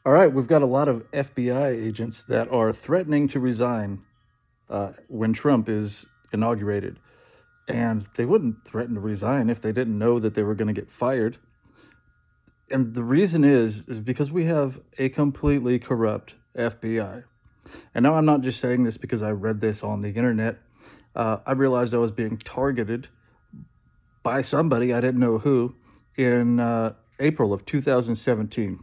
All right, we've got a lot of FBI agents that are threatening to resign when Trump is inaugurated. And they wouldn't threaten to resign if they didn't know that they were going to get fired. And the reason is because we have a completely corrupt FBI. And now I'm not just saying this because I read this on the internet. I realized I was being targeted by somebody, I didn't know who, in April of 2017.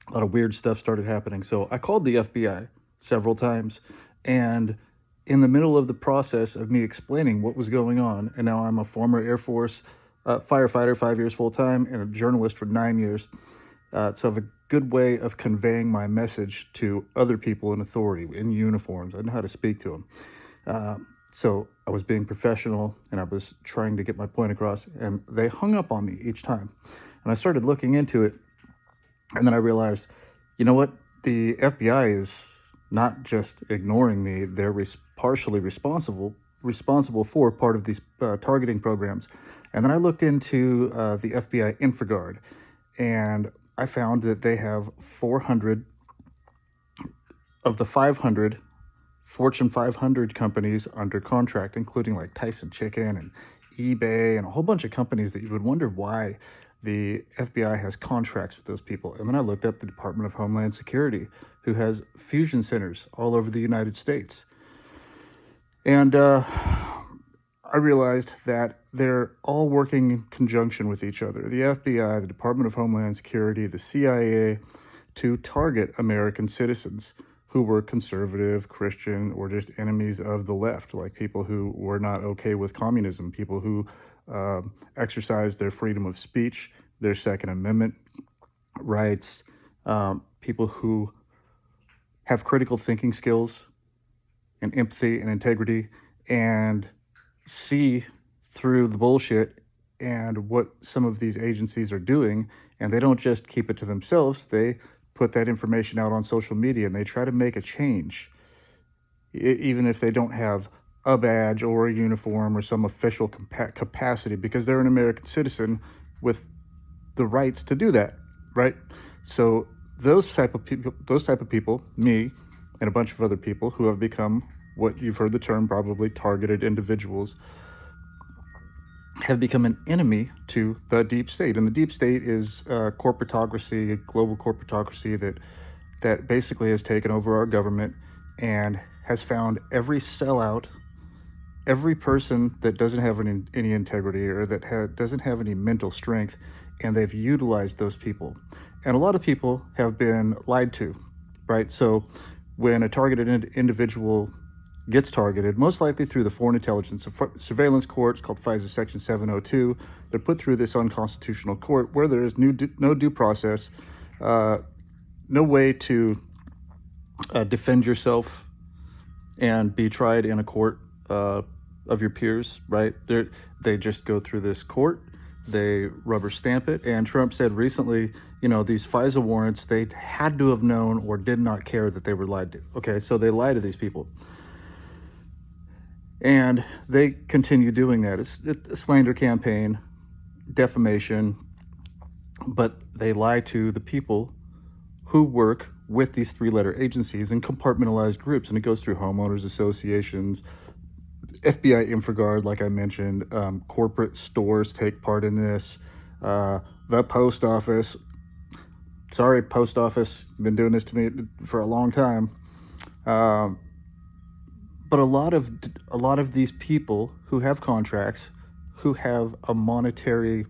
A lot of weird stuff started happening. So I called the FBI several times, and in the middle of the process of me explaining what was going on, and now I'm a former Air Force firefighter, 5 years full time, and a journalist for 9 years. So I have a good way of conveying my message to other people in authority, in uniforms. I know how to speak to them. So I was being professional, and I was trying to get my point across, and they hung up on me each time. And I started looking into it, and then I realized, you know what? The FBI is not just ignoring me; they're partially responsible for part of these targeting programs. And then I looked into the FBI Infragard, and I found that they have 400 of the 500 Fortune 500 companies under contract, including like Tyson Chicken and eBay and a whole bunch of companies that you would wonder why the FBI has contracts with those people. And then I looked up the Department of Homeland Security, who has fusion centers all over the United States. And I realized that they're all working in conjunction with each other. The FBI, the Department of Homeland Security, the CIA, to target American citizens who were conservative, Christian, or just enemies of the left, like people who were not okay with communism, people who exercised their freedom of speech, their Second Amendment rights, people who have critical thinking skills and empathy and integrity and see through the bullshit and what some of these agencies are doing. And they don't just keep it to themselves. They put that information out on social media, and they try to make a change, even if they don't have a badge or a uniform or some official capacity, because they're an American citizen with the rights to do that, right? So those type of people, me and a bunch of other people who have become what you've heard the term probably targeted individuals, have become an enemy to the deep state. And the deep state is corporatocracy, global corporatocracy that basically has taken over our government and has found every sellout, every person that doesn't have any integrity or that doesn't have any mental strength, and they've utilized those people. And a lot of people have been lied to, right? So when a targeted individual gets targeted, most likely through the Foreign Intelligence Surveillance Court, it's called FISA Section 702. They're put through this unconstitutional court where there is no due process, no way to defend yourself and be tried in a court of your peers, right? They just go through this court, they rubber stamp it. And Trump said recently, these FISA warrants, they had to have known or did not care that they were lied to. Okay, so they lie to these people. And they continue doing that. It's a slander campaign, defamation, but they lie to the people who work with these three-letter agencies and compartmentalized groups. And it goes through homeowners associations, FBI Infragard, like I mentioned, corporate stores take part in this, the post office. Sorry, post office, you've been doing this to me for a long time. But a lot of these people who have contracts, who have a monetary,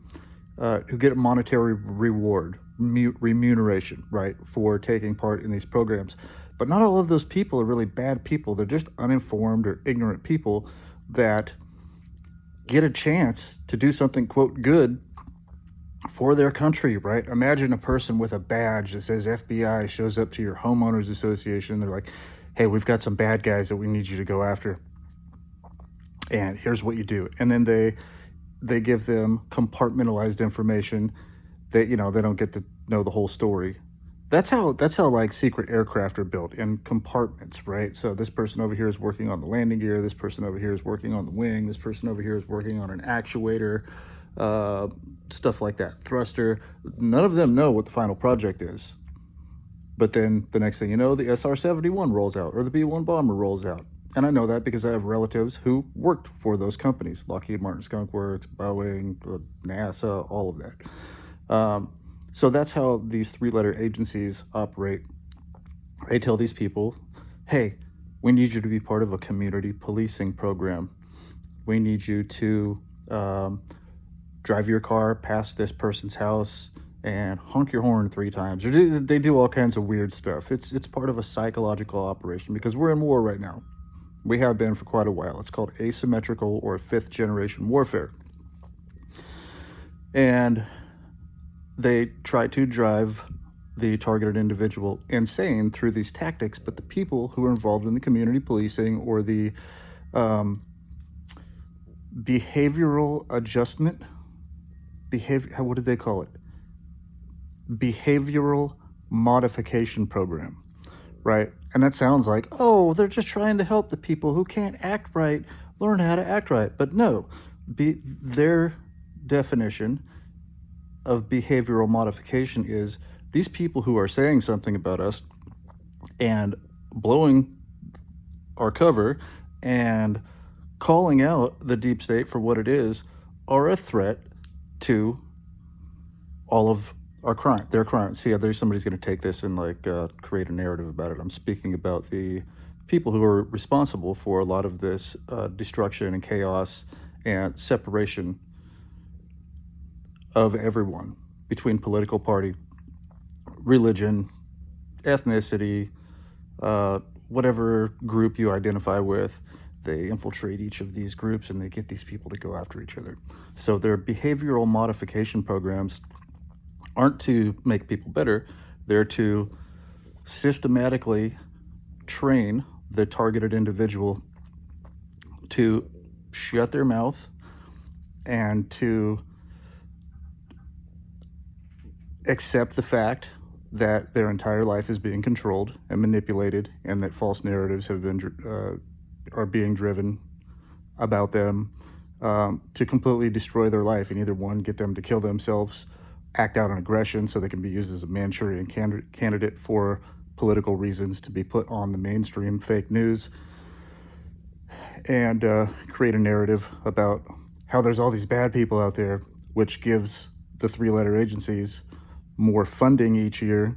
who get a monetary reward, remuneration, right, for taking part in these programs. But not all of those people are really bad people. They're just uninformed or ignorant people that get a chance to do something, quote, good for their country, right? Imagine a person with a badge that says FBI shows up to your homeowners association. They're like, hey, we've got some bad guys that we need you to go after, and here's what you do. And then they give them compartmentalized information that they don't get to know the whole story. That's how like secret aircraft are built, in compartments, right? So this person over here is working on the landing gear, this person over here is working on the wing, this person over here is working on an actuator, stuff like that, thruster. None of them know what the final project is, But then the next thing you know, the SR-71 rolls out, or the B-1 bomber rolls out. And I know that because I have relatives who worked for those companies, Lockheed Martin, Skunk Works, Boeing, NASA, all of that. So that's how these three-letter agencies operate. They tell these people, hey, we need you to be part of a community policing program. We need you to drive your car past this person's house and honk your horn 3 times. They do all kinds of weird stuff. It's part of a psychological operation because we're in war right now. We have been for quite a while. It's called asymmetrical or 5th generation warfare. And they try to drive the targeted individual insane through these tactics, but the people who are involved in the community policing or the behavioral adjustment, what did they call it? Behavioral modification program, right? And that sounds like, oh, they're just trying to help the people who can't act right learn how to act right. But no, their definition of behavioral modification is these people who are saying something about us and blowing our cover and calling out the deep state for what it is are a threat to all of our crime, their crime. See, there's somebody's going to take this and create a narrative about it. I'm speaking about the people who are responsible for a lot of this destruction and chaos and separation of everyone between political party, religion, ethnicity, whatever group you identify with. They infiltrate each of these groups and they get these people to go after each other. So their behavioral modification programs aren't to make people better. They're to systematically train the targeted individual to shut their mouth and to accept the fact that their entire life is being controlled and manipulated, and that false narratives have been are being driven about them to completely destroy their life, and either one, get them to kill themselves, act out on aggression so they can be used as a Manchurian candidate for political reasons to be put on the mainstream fake news, and create a narrative about how there's all these bad people out there, which gives the 3-letter agencies more funding each year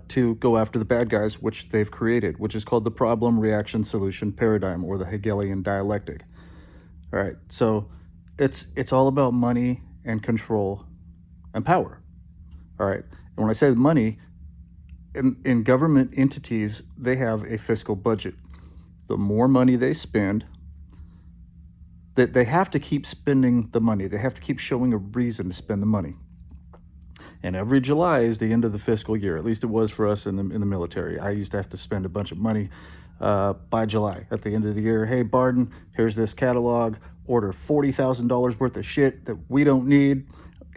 to go after the bad guys, which they've created, which is called the problem, reaction, solution paradigm, or the Hegelian dialectic. All right, so it's all about money and control and power. All right, and when I say money, in government entities, they have a fiscal budget. The more money they spend, that they have to keep spending the money. They have to keep showing a reason to spend the money. And every July is the end of the fiscal year. At least it was for us in the military. I used to have to spend a bunch of money by July. At the end of the year, hey, Barden, here's this catalog. Order $40,000 worth of shit that we don't need.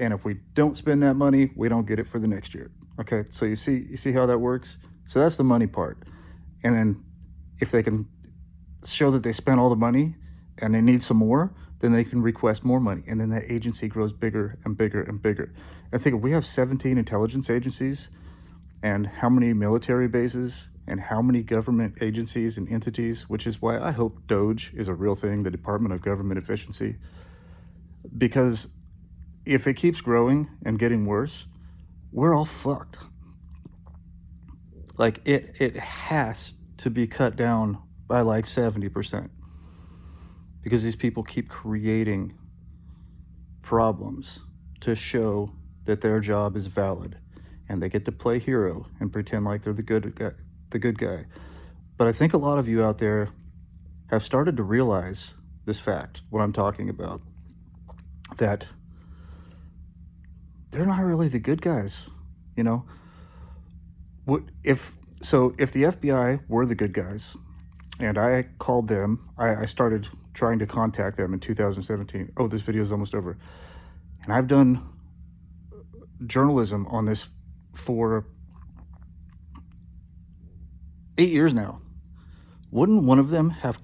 And if we don't spend that money, we don't get it for the next year. Okay, so you see how that works? So that's the money part. And then if they can show that they spent all the money and they need some more, then they can request more money. And then that agency grows bigger and bigger and bigger. And think, we have 17 intelligence agencies, and how many military bases, and how many government agencies and entities, which is why I hope DOGE is a real thing, the Department of Government Efficiency. Because if it keeps growing and getting worse, we're all fucked. Like, it has to be cut down by 70%. Because these people keep creating problems to show that their job is valid, and they get to play hero and pretend like they're the good guy. But I think a lot of you out there have started to realize this fact, what I'm talking about, that they're not really the good guys, you know? If the FBI were the good guys, and I called them, I started trying to contact them in 2017. Oh, this video is almost over. And I've done journalism on this for 8 years now. Wouldn't one of them have